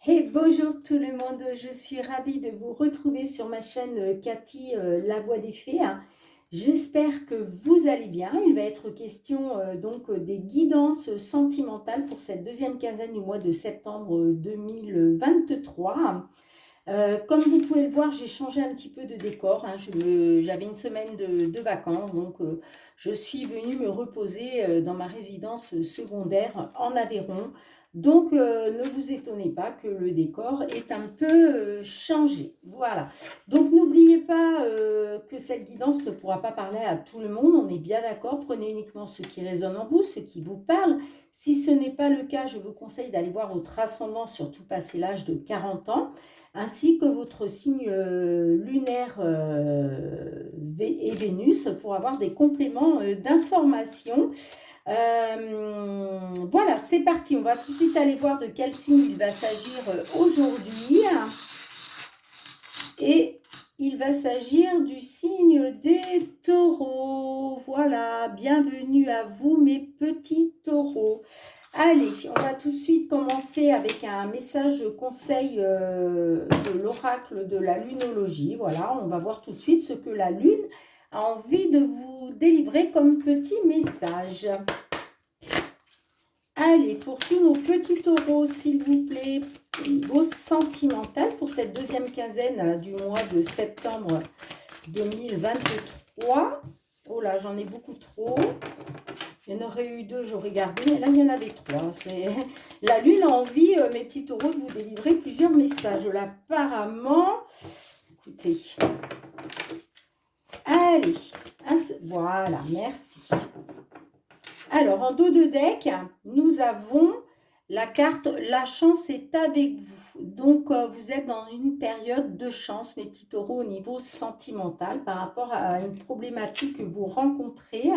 Hey, bonjour tout le monde, je suis ravie de vous retrouver sur ma chaîne Cathy, La Voix des Fées. J'espère que vous allez bien. Il va être question des guidances sentimentales pour cette deuxième quinzaine du mois de septembre 2023. Comme vous pouvez le voir, j'ai changé un petit peu de décor. J'avais une semaine de vacances, je suis venue me reposer dans ma résidence secondaire en Aveyron. Ne vous étonnez pas que le décor est un peu changé. Voilà. Donc, n'oubliez pas que cette guidance ne pourra pas parler à tout le monde. On est bien d'accord. Prenez uniquement ce qui résonne en vous, ce qui vous parle. Si ce n'est pas le cas, je vous conseille d'aller voir votre ascendant, surtout passé l'âge de 40 ans, ainsi que votre signe lunaire et Vénus pour avoir des compléments d'informations. Voilà, c'est parti. On va tout de suite aller voir de quel signe il va s'agir aujourd'hui. Et il va s'agir du signe des taureaux. Voilà, bienvenue à vous mes petits taureaux. Allez, on va tout de suite commencer avec un message conseil de l'oracle de la lunologie. Voilà, on va voir tout de suite ce que la lune a envie de vous délivrer comme petit message. Allez, pour tous nos petits taureaux, s'il vous plaît, niveau sentimental pour cette deuxième quinzaine du mois de septembre 2023. Oh là, j'en ai beaucoup trop. Il y en aurait eu 2, j'aurais gardé, mais là, il y en avait 3. La lune a envie, mes petits taureaux, de vous délivrer plusieurs messages. Là, apparemment, écoutez. Allez, voilà, merci. Alors, en dos de deck, nous avons la carte « La chance est avec vous ». Donc, vous êtes dans une période de chance, mes petits taureaux, au niveau sentimental, par rapport à une problématique que vous rencontrez.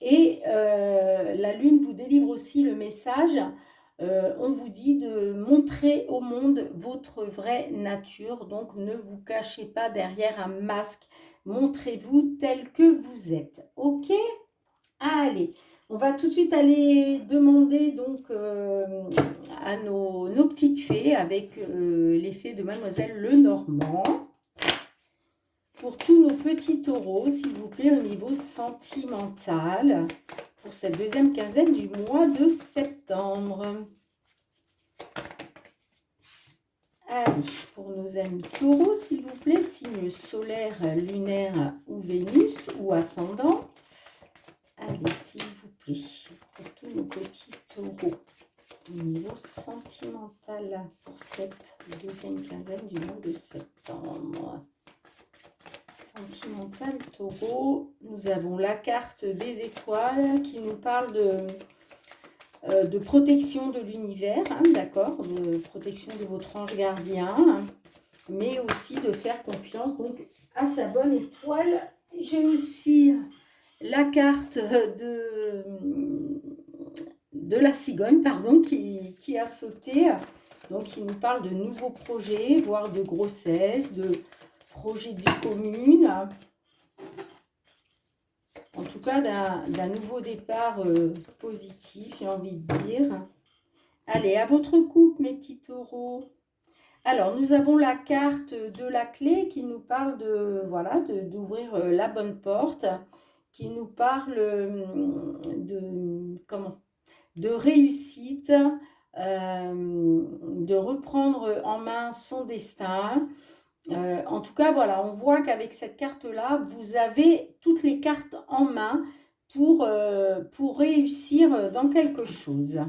Et la lune vous délivre aussi le message, on vous dit de montrer au monde votre vraie nature. Donc, ne vous cachez pas derrière un masque. Montrez-vous tel que vous êtes. Ok ? Allez, on va tout de suite aller demander à nos petites fées avec les fées de Mademoiselle Lenormand. Pour tous nos petits taureaux, s'il vous plaît, au niveau sentimental, pour cette deuxième quinzaine du mois de septembre. Allez, pour nos amis taureaux, s'il vous plaît, signe solaire, lunaire ou Vénus ou ascendant. Allez, s'il vous plaît, pour tous nos petits taureaux, au niveau sentimental, pour cette deuxième quinzaine du mois de septembre. Sentimental taureau, nous avons la carte des étoiles qui nous parle de protection de l'univers, hein, d'accord, de protection de votre ange gardien, mais aussi de faire confiance donc à sa bonne étoile. J'ai aussi la carte de la cigogne, pardon, qui a sauté, donc qui nous parle de nouveaux projets, voire de grossesse, de projets de vie commune, en tout cas d'un nouveau départ positif, j'ai envie de dire. Allez, à votre couple, mes petits taureaux. Alors, nous avons la carte de la clé qui nous parle de, voilà, d'ouvrir la bonne porte, qui nous parle de réussite, de reprendre en main son destin. En tout cas, voilà, on voit qu'avec cette carte-là, vous avez toutes les cartes en main pour réussir dans quelque chose.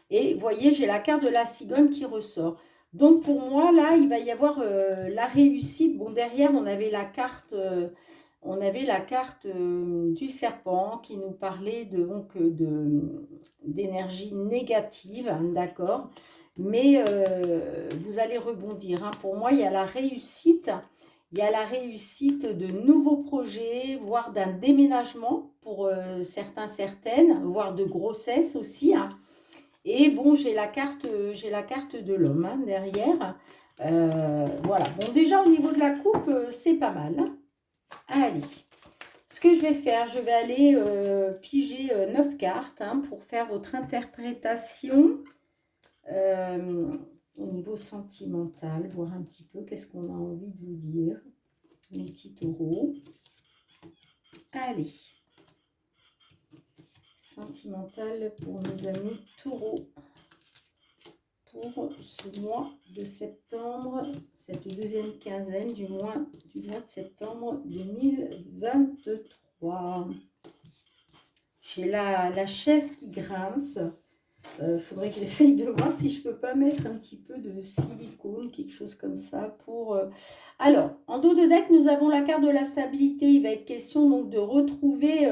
Et vous voyez, j'ai la carte de la cigogne qui ressort. Donc, pour moi, là, il va y avoir la réussite. Bon, derrière, on avait la carte, du serpent qui nous parlait d'énergie négative, hein, d'accord. Mais vous allez rebondir, hein. Pour moi, il y a la réussite. Il y a la réussite de nouveaux projets, voire d'un déménagement pour certains, certaines, voire de grossesse aussi, hein. Et bon, j'ai la carte de l'homme, hein, derrière. Voilà. Bon, déjà, au niveau de la coupe, c'est pas mal, hein. Allez. Ce que je vais faire, je vais aller piger 9 cartes, hein, pour faire votre interprétation. au niveau sentimental, voir un petit peu qu'est-ce qu'on a envie de vous dire, mes petits taureaux. Allez, sentimental pour nos amis taureaux. Pour ce mois de septembre, cette deuxième quinzaine du mois de septembre 2023. J'ai la chaise qui grince. Faudrait que j'essaye de voir si je peux pas mettre un petit peu de silicone, quelque chose comme ça pour... Alors, en dos de deck, nous avons la carte de la stabilité. Il va être question donc de retrouver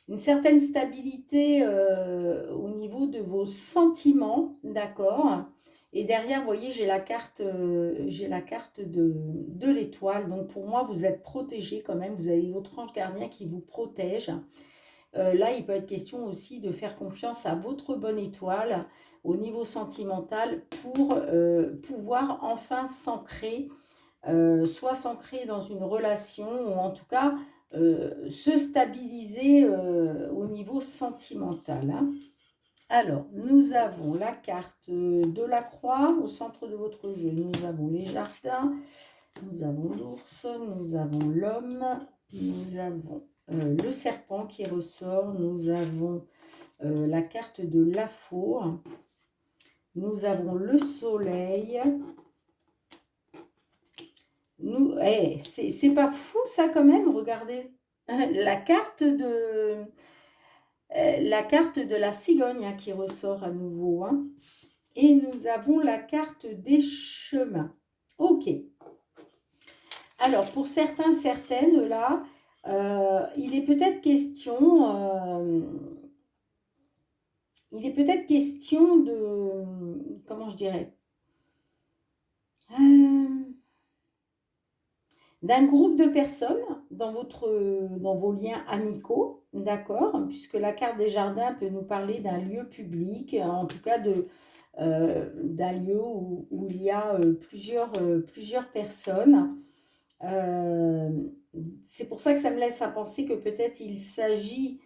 une certaine stabilité au niveau de vos sentiments, d'accord? Et derrière, vous voyez, j'ai la carte de l'étoile. Donc, pour moi, vous êtes protégé quand même. Vous avez votre ange gardien qui vous protège. Là, il peut être question aussi de faire confiance à votre bonne étoile au niveau sentimental pour pouvoir enfin s'ancrer, soit s'ancrer dans une relation ou en tout cas se stabiliser au niveau sentimental, hein. Alors, nous avons la carte de la croix au centre de votre jeu. Nous avons les jardins, nous avons l'ours, nous avons l'homme, nous avons le serpent qui ressort, nous avons la carte de la four, nous avons le soleil. C'est pas fou ça quand même, regardez. La carte de la cigogne hein, qui ressort à nouveau, hein. Et nous avons la carte des chemins. Ok. Alors, pour certains, certaines, là, il est peut-être question de, comment je dirais, d'un groupe de personnes dans vos liens amicaux, d'accord? Puisque la carte des jardins peut nous parler d'un lieu public, en tout cas d'un lieu où il y a plusieurs personnes. C'est pour ça que ça me laisse à penser que peut-être il s'agit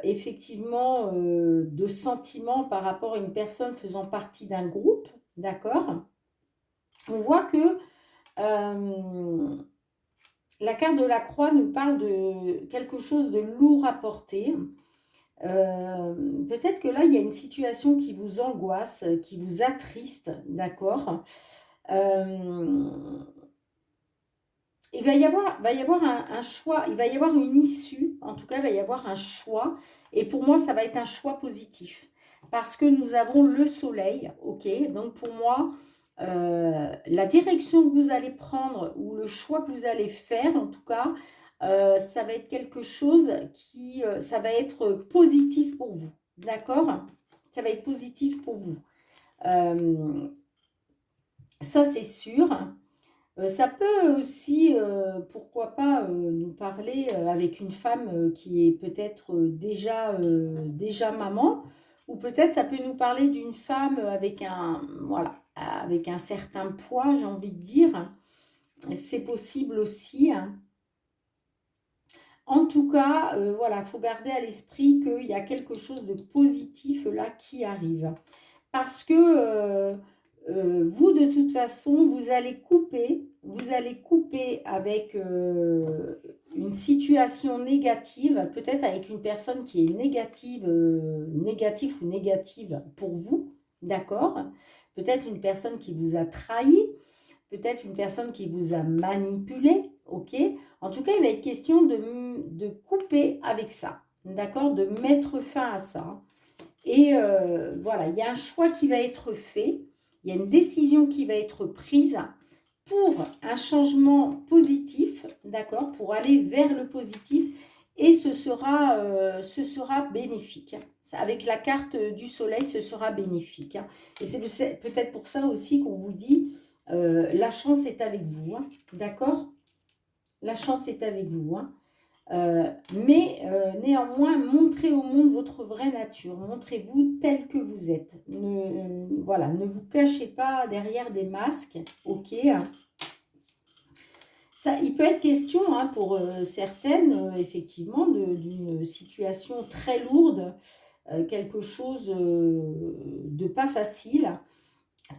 effectivement de sentiments par rapport à une personne faisant partie d'un groupe, d'accord? On voit que la carte de la croix nous parle de quelque chose de lourd à porter. Peut-être que là, il y a une situation qui vous angoisse, qui vous attriste, d'accord? Il va y avoir un choix, il va y avoir une issue, en tout cas, il va y avoir un choix. Et pour moi, ça va être un choix positif. Parce que nous avons le soleil, ok? Donc pour moi, la direction que vous allez prendre ou le choix que vous allez faire, en tout cas, ça va être quelque chose ça va être positif pour vous, d'accord? Ça va être positif pour vous. Ça, c'est sûr. Ça peut aussi, pourquoi pas, nous parler avec une femme qui est peut-être déjà maman, ou peut-être ça peut nous parler d'une femme voilà, avec un certain poids, j'ai envie de dire. C'est possible aussi, hein. En tout cas, voilà, il faut garder à l'esprit qu'il y a quelque chose de positif là qui arrive. Parce que vous, de toute façon, vous allez couper avec une situation négative, peut-être avec une personne qui est négative ou négative pour vous, d'accord? Peut-être une personne qui vous a trahi, peut-être une personne qui vous a manipulé, ok? En tout cas, il va être question de couper avec ça, d'accord? De mettre fin à ça. Et voilà, il y a un choix qui va être fait, il y a une décision qui va être prise pour un changement positif, d'accord, pour aller vers le positif, et ce sera bénéfique. Avec la carte du soleil, ce sera bénéfique. Et c'est peut-être pour ça aussi qu'on vous dit, la chance est avec vous, hein, d'accord? La chance est avec vous, hein. Mais néanmoins, montrez au monde votre vraie nature. Montrez-vous tel que vous êtes. Voilà, ne vous cachez pas derrière des masques, ok? Ça, il peut être question hein, pour certaines, effectivement, d'une situation très lourde, quelque chose de pas facile.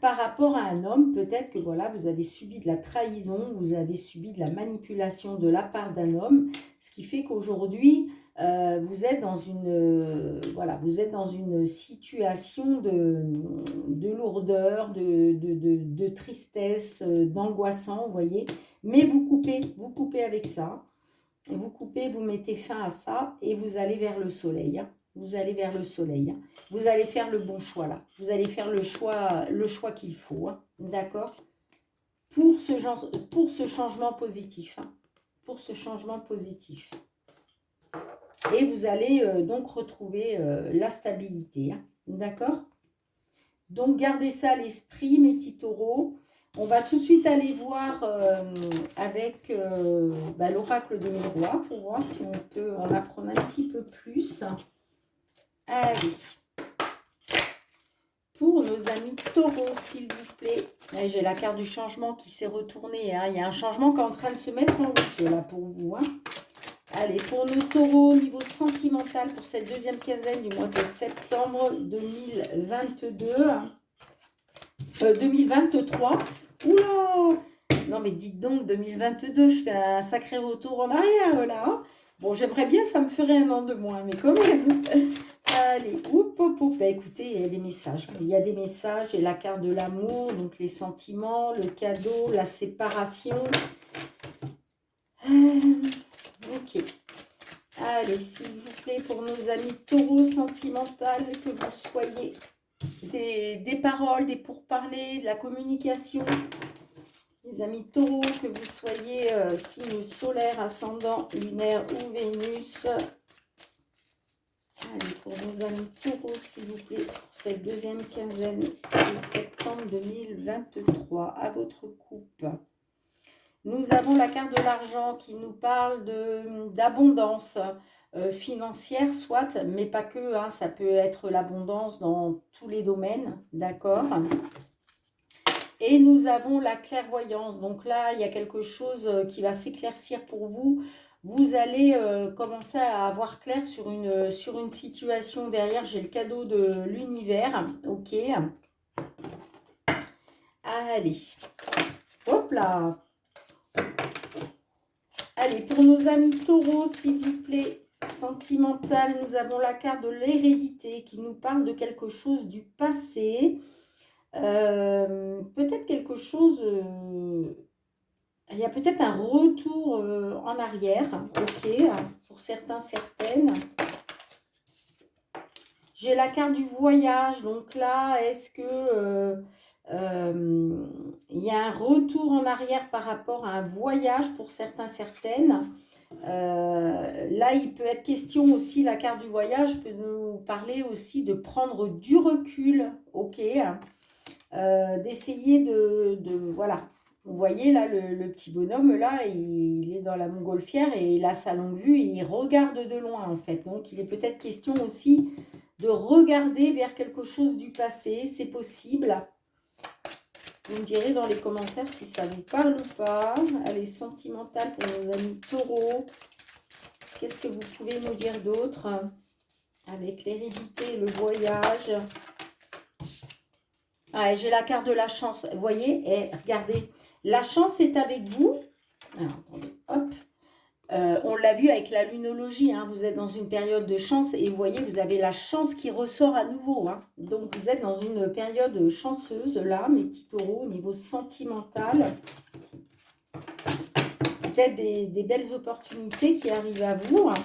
par rapport à un homme, peut-être que voilà, vous avez subi de la trahison, vous avez subi de la manipulation de la part d'un homme, ce qui fait qu'aujourd'hui, vous êtes dans une, voilà, vous êtes dans une situation de lourdeur, de tristesse, d'angoissant, vous voyez. Mais vous coupez avec ça. Vous coupez, vous mettez fin à ça et vous allez vers le soleil. Hein. Vous allez vers le soleil. Hein. Vous allez faire le bon choix là. Vous allez faire le choix qu'il faut. Hein. D'accord, pour ce changement positif. Hein. Pour ce changement positif. Et vous allez donc retrouver la stabilité. Hein. D'accord. Donc gardez ça à l'esprit, mes petits taureaux. On va tout de suite aller voir avec l'oracle de miroir pour voir si on peut en apprendre un petit peu plus. Allez. Pour nos amis taureaux, s'il vous plaît. J'ai la carte du changement qui s'est retournée. Hein. Il y a un changement qui est en train de se mettre en route là pour vous. Hein. Allez, pour nos taureaux au niveau sentimental, pour cette deuxième quinzaine du mois de septembre 2022. 2023. Oula! Non, mais dites donc, 2022, je fais un sacré retour en arrière, là. Bon, j'aimerais bien, ça me ferait un an de moins, mais quand même. Allez, hop, hop, hop. Bah, écoutez, il y a des messages. Il y a des messages et la carte de l'amour, donc les sentiments, le cadeau, la séparation. Ok. Allez, s'il vous plaît, pour nos amis taureaux sentimentales, que vous soyez des paroles, des pourparlers, de la communication. Les amis taureaux, que vous soyez signe solaire, ascendant, lunaire ou Vénus. Allez, pour nos amis taureaux, s'il vous plaît, pour cette deuxième quinzaine de septembre 2023, à votre coupe. Nous avons la carte de l'argent qui nous parle d'abondance financière, soit, mais pas que, hein, ça peut être l'abondance dans tous les domaines, d'accord. Et nous avons la clairvoyance, donc là, il y a quelque chose qui va s'éclaircir pour vous. Vous allez commencer à avoir clair sur une situation derrière. J'ai le cadeau de l'univers, ok. Allez, hop là. Allez, pour nos amis taureaux, s'il vous plaît, sentimental, nous avons la carte de l'hérédité qui nous parle de quelque chose du passé. Peut-être quelque chose... il y a peut-être un retour en arrière, ok, pour certains, certaines. J'ai la carte du voyage, donc là, est-ce que... il y a un retour en arrière par rapport à un voyage pour certains, certaines. Là, il peut être question aussi, la carte du voyage peut nous parler aussi de prendre du recul, ok, d'essayer voilà. Vous voyez là, le petit bonhomme là, il est dans la montgolfière et il a sa longue vue et il regarde de loin en fait. Donc, il est peut-être question aussi de regarder vers quelque chose du passé, c'est possible. Vous me direz dans les commentaires si ça vous parle ou pas. Allez, sentimental pour nos amis taureaux. Qu'est-ce que vous pouvez nous dire d'autre avec l'hérédité et le voyage? Ah, j'ai la carte de la chance. Vous voyez, et regardez, la chance est avec vous. Alors, attendez, hop. On l'a vu avec la lunologie, hein, vous êtes dans une période de chance et vous voyez, vous avez la chance qui ressort à nouveau. Hein. Donc, vous êtes dans une période chanceuse, là, mes petits taureaux, au niveau sentimental. Peut-être des belles opportunités qui arrivent à vous. Hein.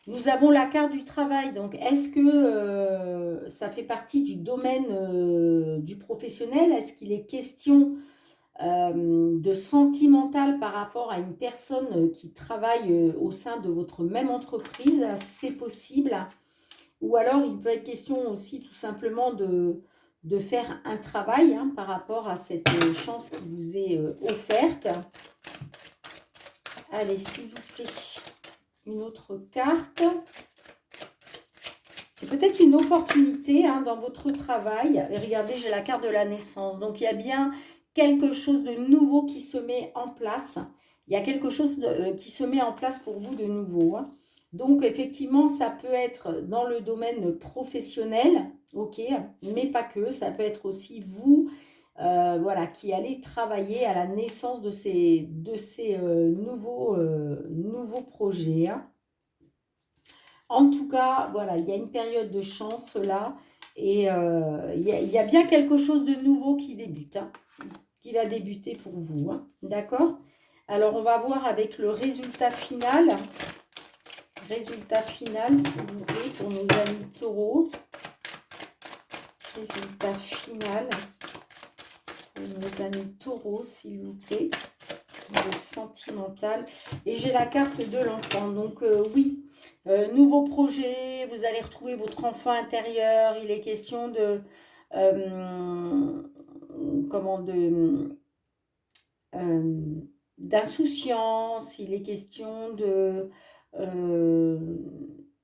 Nous avons la carte du travail. Donc, est-ce que ça fait partie du domaine du professionnel? Est-ce qu'il est question de sentimental par rapport à une personne qui travaille au sein de votre même entreprise, c'est possible. Ou alors, il peut être question aussi tout simplement de faire un travail hein, par rapport à cette chance qui vous est offerte. Allez, s'il vous plaît, une autre carte. C'est peut-être une opportunité hein, dans votre travail. Et regardez, j'ai la carte de la naissance. Donc, il y a bien quelque chose de nouveau qui se met en place. Il y a quelque chose qui se met en place pour vous de nouveau. Hein. Donc, effectivement, ça peut être dans le domaine professionnel, ok, mais pas que. Ça peut être aussi vous, voilà, qui allez travailler à la naissance de ces nouveaux projets, hein. En tout cas, voilà, il y a une période de chance là et il y a bien quelque chose de nouveau qui débute, hein, qui va débuter pour vous, hein, d'accord? Alors, on va voir avec le résultat final. Résultat final, s'il vous plaît, pour nos amis taureaux. Résultat final pour nos amis taureaux, s'il vous plaît. Le sentimental. Et j'ai la carte de l'enfant. Donc, oui, nouveau projet, vous allez retrouver votre enfant intérieur. Il est question de... comment euh, d'insouciance, il est question de...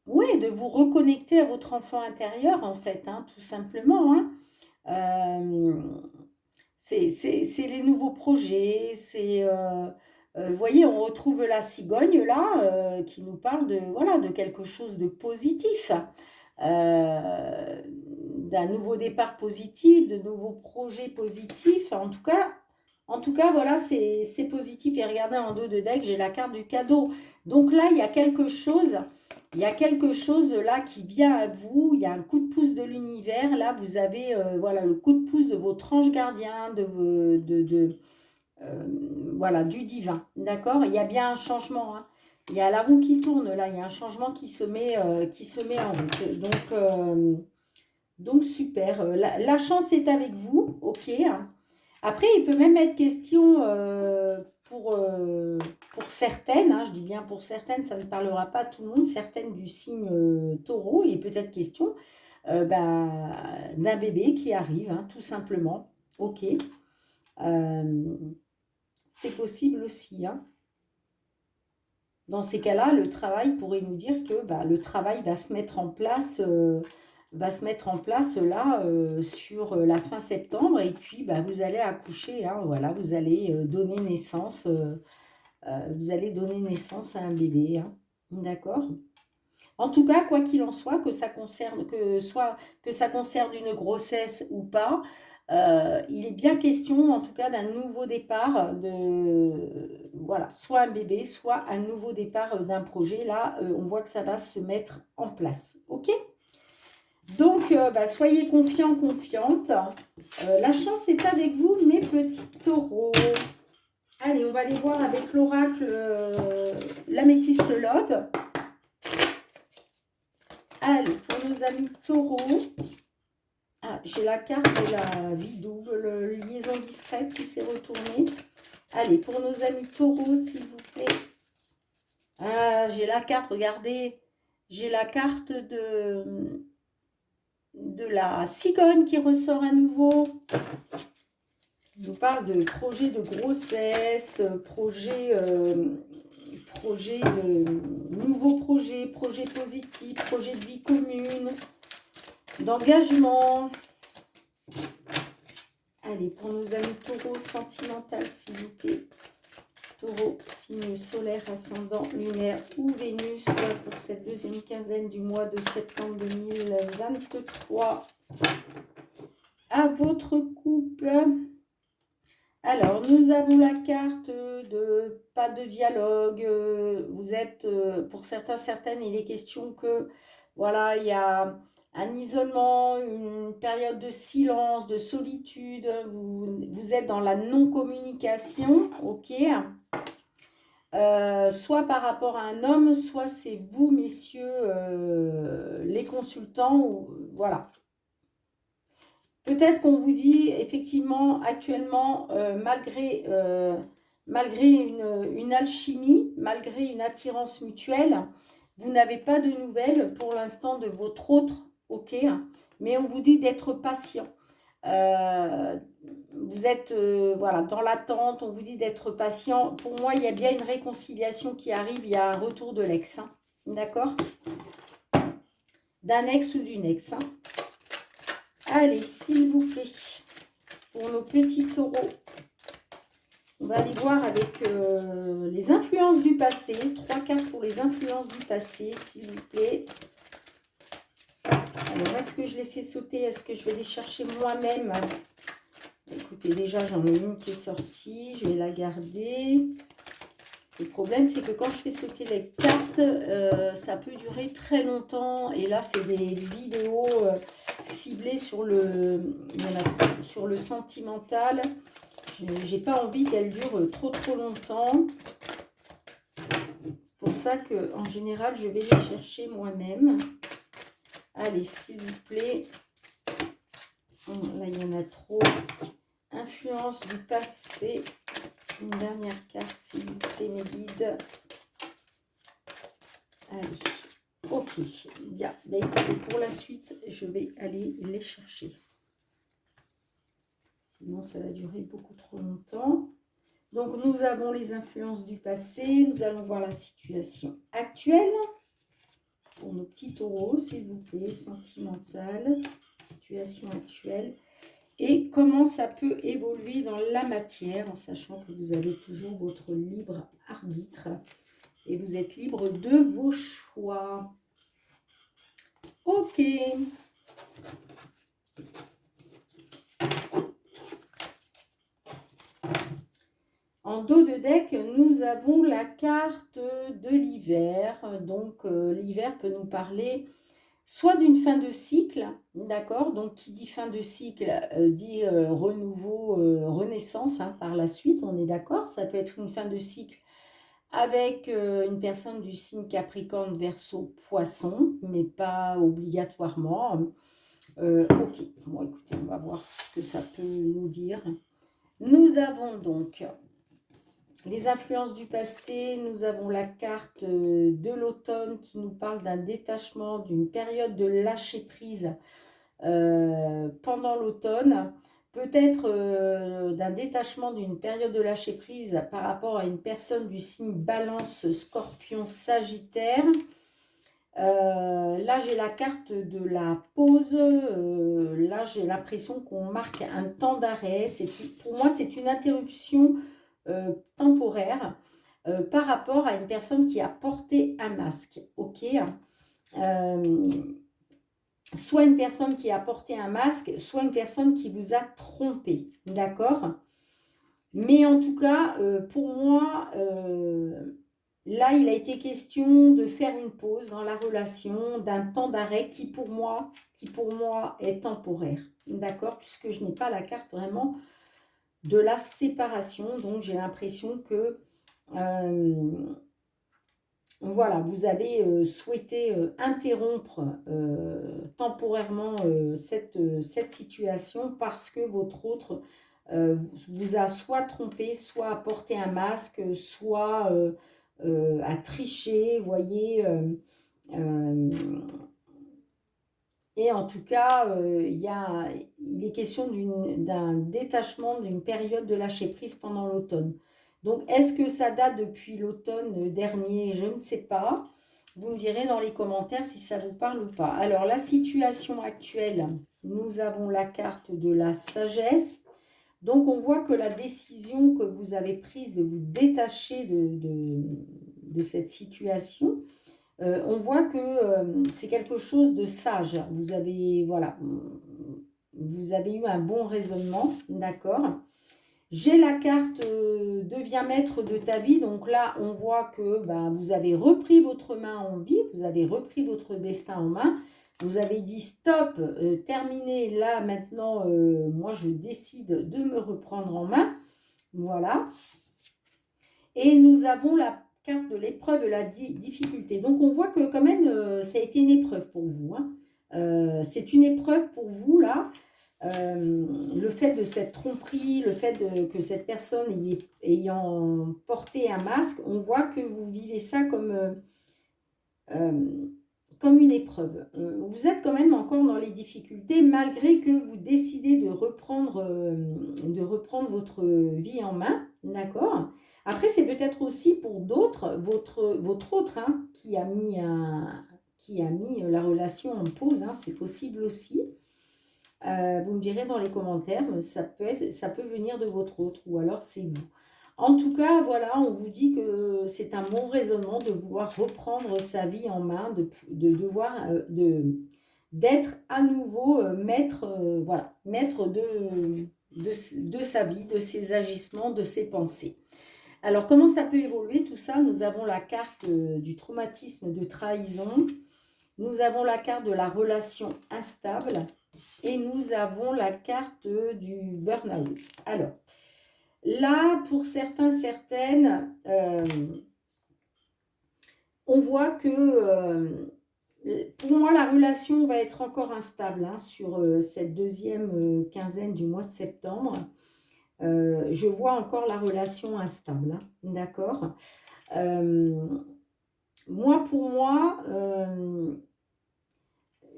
ouais, de vous reconnecter à votre enfant intérieur, en fait, hein, tout simplement, hein. Euh, c'est les nouveaux projets, vous voyez, on retrouve la cigogne là, qui nous parle de, voilà, de quelque chose de positif, d'un nouveau départ positif, de nouveaux projets positifs. En tout cas, voilà, c'est positif. Et regardez en dos de deck, j'ai la carte du cadeau. Donc là, il y a quelque chose là qui vient à vous. Il y a un coup de pouce de l'univers. Là, vous avez voilà, le coup de pouce de votre ange gardien, euh, voilà, du divin. D'accord? Il y a bien un changement, hein. Il y a la roue qui tourne là. Il y a un changement qui se met en route. Donc super. La chance est avec vous. OK. Après, il peut même être question pour certaines, hein, je dis bien pour certaines, ça ne parlera pas à tout le monde, certaines du signe taureau, il est peut-être question d'un bébé qui arrive, hein, tout simplement. Ok. Euh, c'est possible aussi, hein. Dans ces cas-là, le travail pourrait nous dire que le travail va se mettre en place là sur la fin septembre et puis vous allez accoucher, hein, voilà, vous allez donner naissance à un bébé, hein, d'accord? En tout cas, quoi qu'il en soit, que ça concerne une grossesse ou pas, il est bien question, en tout cas, d'un nouveau départ voilà, soit un bébé, soit un nouveau départ d'un projet. Là, on voit que ça va se mettre en place. OK? Donc, soyez confiants, confiantes. La chance est avec vous, mes petits taureaux. Allez, on va aller voir avec l'oracle l'améthyste love. Allez, pour nos amis taureaux. Ah, j'ai la carte de la vie double, liaison discrète qui s'est retournée. Allez, pour nos amis taureaux, s'il vous plaît. Ah, j'ai la carte, regardez. J'ai la carte de la cigogne qui ressort à nouveau. Il nous parle de projet de grossesse, projet de nouveaux projets, projets positifs, projet de vie commune, d'engagement. Allez, pour nos amis taureaux sentimental, s'il vous plaît. Taureau, signe solaire, ascendant, lunaire ou Vénus pour cette deuxième quinzaine du mois de septembre 2023. À votre coupe. Alors, nous avons la carte de pas de dialogue. Vous êtes, pour certains, certaines, il est question que, voilà, il y a un isolement, une période de silence, de solitude. Vous êtes dans la non-communication, ok? Soit par rapport à un homme, soit c'est vous, messieurs, les consultants, voilà. Peut-être qu'on vous dit, effectivement, actuellement, malgré une alchimie, malgré une attirance mutuelle, vous n'avez pas de nouvelles pour l'instant de votre autre, ok? Mais on vous dit d'être patient. Vous êtes voilà, dans l'attente, on vous dit d'être patient. Pour moi, il y a bien une réconciliation qui arrive, il y a un retour de l'ex, hein, d'accord? D'un ex ou d'une ex, hein. Allez, s'il vous plaît, pour nos petits taureaux, On va aller voir avec les influences du passé. 3 cartes pour les influences du passé, s'il vous plaît. Alors, est-ce que je les fais sauter? Est-ce que je vais les chercher moi-même? Écoutez, déjà, j'en ai une qui est sortie. Je vais la garder. Le problème, c'est que quand je fais sauter les cartes, ça peut durer très longtemps. Et là, c'est des vidéos ciblées sur sur le sentimental. J'ai pas envie qu'elles durent trop longtemps. C'est pour ça que, en général, je vais les chercher moi-même. Allez, s'il vous plaît. Là, il y en a trop. Influence du passé. Une dernière carte, s'il vous plaît, mes guides. Allez, ok, bien. Ben, écoutez, pour la suite, je vais aller les chercher. Sinon, ça va durer beaucoup trop longtemps. Donc, nous avons les influences du passé. Nous allons voir la situation actuelle. Pour nos petits taureaux, s'il vous plaît, sentimentale, situation actuelle. Et comment ça peut évoluer dans la matière, en sachant que vous avez toujours votre libre arbitre. Et vous êtes libre de vos choix. Ok. En dos de deck, nous avons la carte de l'hiver. Donc, l'hiver peut nous parler soit d'une fin de cycle, d'accord? Donc, qui dit fin de cycle dit renouveau, renaissance par la suite, on est d'accord? Ça peut être une fin de cycle avec une personne du signe Capricorne, Verseau, Poisson, mais pas obligatoirement. Ok, bon écoutez, on va voir ce que ça peut nous dire. Nous avons donc les influences du passé, nous avons la carte de l'automne qui nous parle d'un détachement, d'une période de lâcher prise pendant l'automne. Peut-être d'un détachement d'une période de lâcher prise par rapport à une personne du signe Balance, Scorpion, Sagittaire. Là, j'ai la carte de la pause. Là, j'ai l'impression qu'on marque un temps d'arrêt. Pour moi, c'est une interruption temporaire par rapport à une personne qui a porté un masque. Ok, soit une personne qui a porté un masque, soit une personne qui vous a trompé. D'accord? Mais en tout cas, pour moi, là, il a été question de faire une pause dans la relation, d'un temps d'arrêt qui pour moi est temporaire. D'accord? Puisque je n'ai pas la carte vraiment de la séparation. Donc, j'ai l'impression que voilà, vous avez souhaité interrompre temporairement cette situation parce que votre autre vous a soit trompé, soit apporté un masque, soit a triché, vous voyez. Et en tout cas, il est question d'un détachement, d'une période de lâcher prise pendant l'automne. Donc, est-ce que ça date depuis l'automne dernier? Je ne sais pas. Vous me direz dans les commentaires si ça vous parle ou pas. Alors, la situation actuelle, nous avons la carte de la sagesse. Donc, on voit que la décision que vous avez prise de vous détacher de cette situation, on voit que c'est quelque chose de sage. Vous avez, voilà, vous avez eu un bon raisonnement, d'accord? J'ai la carte deviens maître de ta vie. Donc là, on voit que vous avez repris votre main en vie, vous avez repris votre destin en main. Vous avez dit stop, terminé, là maintenant, moi je décide de me reprendre en main. Voilà. Et nous avons la carte de l'épreuve de la difficulté. Donc on voit que quand même, ça a été une épreuve pour vous. C'est une épreuve pour vous là. Le fait de cette tromperie, le fait que cette personne ayant porté un masque, on voit que vous vivez ça comme une épreuve. Vous êtes quand même encore dans les difficultés, malgré que vous décidez de reprendre votre vie en main, d'accord? Après, c'est peut-être aussi pour d'autres, votre autre, qui a mis la relation en pause, c'est possible aussi. Vous me direz dans les commentaires, ça peut venir de votre autre, ou alors c'est vous. En tout cas, voilà, on vous dit que c'est un bon raisonnement de vouloir reprendre sa vie en main, de devoir, d'être à nouveau maître, voilà, maître de sa vie, de ses agissements, de ses pensées. Alors, comment ça peut évoluer tout ça? Nous avons la carte du traumatisme de trahison, nous avons la carte de la relation instable et nous avons la carte du burn-out. Alors, là, pour certains, certaines, on voit que pour moi, la relation va être encore instable hein, sur cette deuxième quinzaine du mois de septembre. Je vois encore la relation instable, hein, d'accord. Moi, pour moi,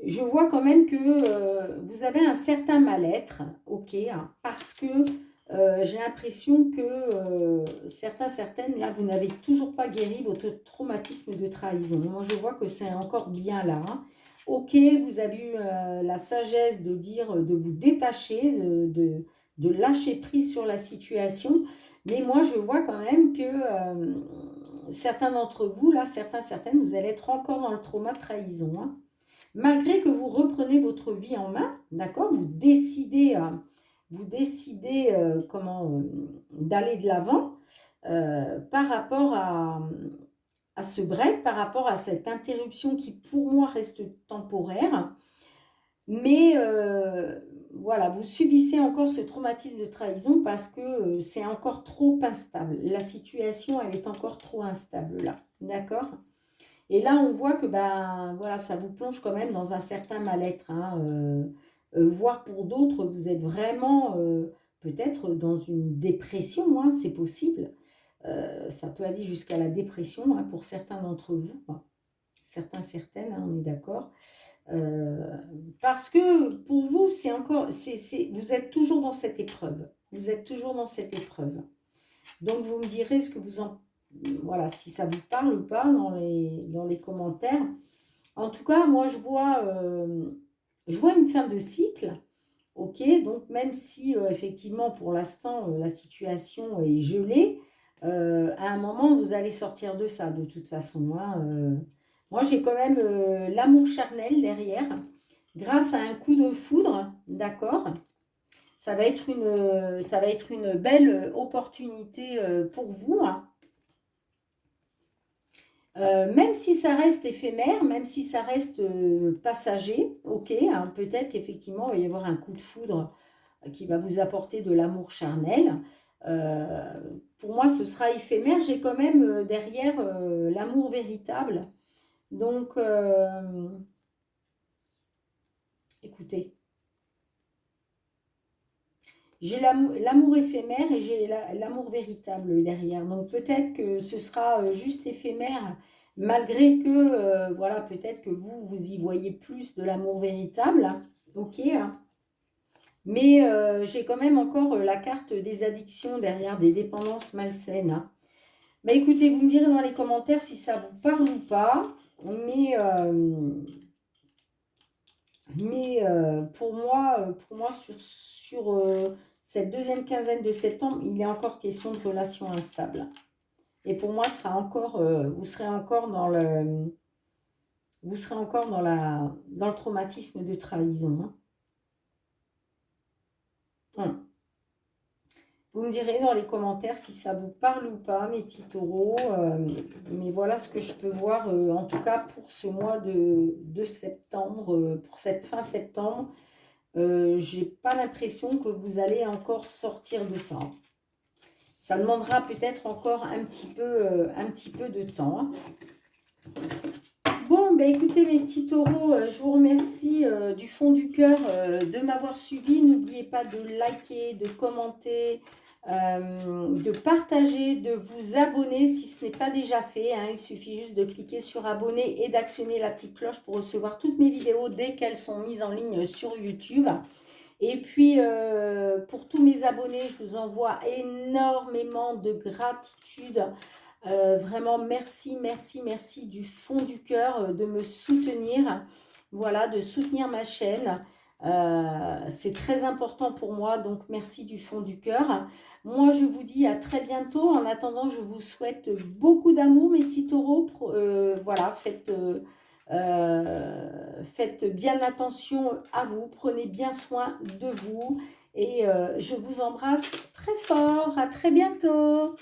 je vois quand même que vous avez un certain mal-être, ok, hein, parce que j'ai l'impression que certains, certaines, là, vous n'avez toujours pas guéri votre traumatisme de trahison. Moi, je vois que c'est encore bien là. Hein. Ok, vous avez eu la sagesse de dire, de vous détacher, de lâcher prise sur la situation, mais moi, je vois quand même que certains d'entre vous, là, certains, certaines, vous allez être encore dans le trauma de trahison, hein. Malgré que vous reprenez votre vie en main, d'accord, vous décidez comment d'aller de l'avant par rapport à ce break, par rapport à cette interruption qui pour moi reste temporaire. Mais voilà, vous subissez encore ce traumatisme de trahison parce que c'est encore trop instable. La situation, elle est encore trop instable là, d'accord? Et là, on voit que ben, voilà, ça vous plonge quand même dans un certain mal-être. Hein, voire pour d'autres, vous êtes vraiment peut-être dans une dépression, hein, c'est possible. Ça peut aller jusqu'à la dépression hein, pour certains d'entre vous. Hein. Certains, certaines, hein, on est d'accord. Parce que pour vous, c'est encore, vous êtes toujours dans cette épreuve. Vous êtes toujours dans cette épreuve. Donc, vous me direz ce que vous en... Voilà, si ça vous parle ou pas dans les commentaires. En tout cas, moi, je vois une fin de cycle. Ok, donc même si effectivement, pour l'instant, la situation est gelée, à un moment, vous allez sortir de ça, de toute façon. Hein, moi, j'ai quand même l'amour charnel derrière, grâce à un coup de foudre, d'accord? Ça va être une belle opportunité pour vous. Hein. Même si ça reste éphémère, même si ça reste passager, ok, hein, peut-être qu'effectivement, il va y avoir un coup de foudre qui va vous apporter de l'amour charnel. Euh, pour moi, ce sera éphémère. J'ai quand même derrière l'amour véritable. Donc, écoutez, j'ai l'amour éphémère et j'ai l'amour véritable derrière. Donc peut-être que ce sera juste éphémère, malgré que, voilà, peut-être que vous y voyez plus de l'amour véritable. Hein. Ok. Hein. Mais j'ai quand même encore la carte des addictions derrière, des dépendances malsaines. Hein. Bah écoutez, vous me direz dans les commentaires si ça vous parle ou pas. Mais pour moi sur cette deuxième quinzaine de septembre, il est encore question de relations instables. Et pour moi, vous serez encore dans le traumatisme de trahison. Hein. Vous me direz dans les commentaires si ça vous parle ou pas, mes petits taureaux. Mais voilà ce que je peux voir, en tout cas pour ce mois de septembre, pour cette fin septembre. J'ai pas l'impression que vous allez encore sortir de ça. Ça demandera peut-être encore un petit peu de temps. Hein. Bon, ben écoutez mes petits taureaux, je vous remercie du fond du cœur de m'avoir suivi. N'oubliez pas de liker, de commenter, de partager, de vous abonner si ce n'est pas déjà fait. Hein. Il suffit juste de cliquer sur abonner et d'actionner la petite cloche pour recevoir toutes mes vidéos dès qu'elles sont mises en ligne sur YouTube. Et puis, pour tous mes abonnés, je vous envoie énormément de gratitude. Vraiment, merci, merci, merci du fond du cœur de me soutenir. Voilà, de soutenir ma chaîne. C'est très important pour moi, donc merci du fond du cœur. Moi, je vous dis à très bientôt. En attendant, je vous souhaite beaucoup d'amour, mes petits taureaux. Voilà, faites bien attention à vous, prenez bien soin de vous et je vous embrasse très fort. À très bientôt.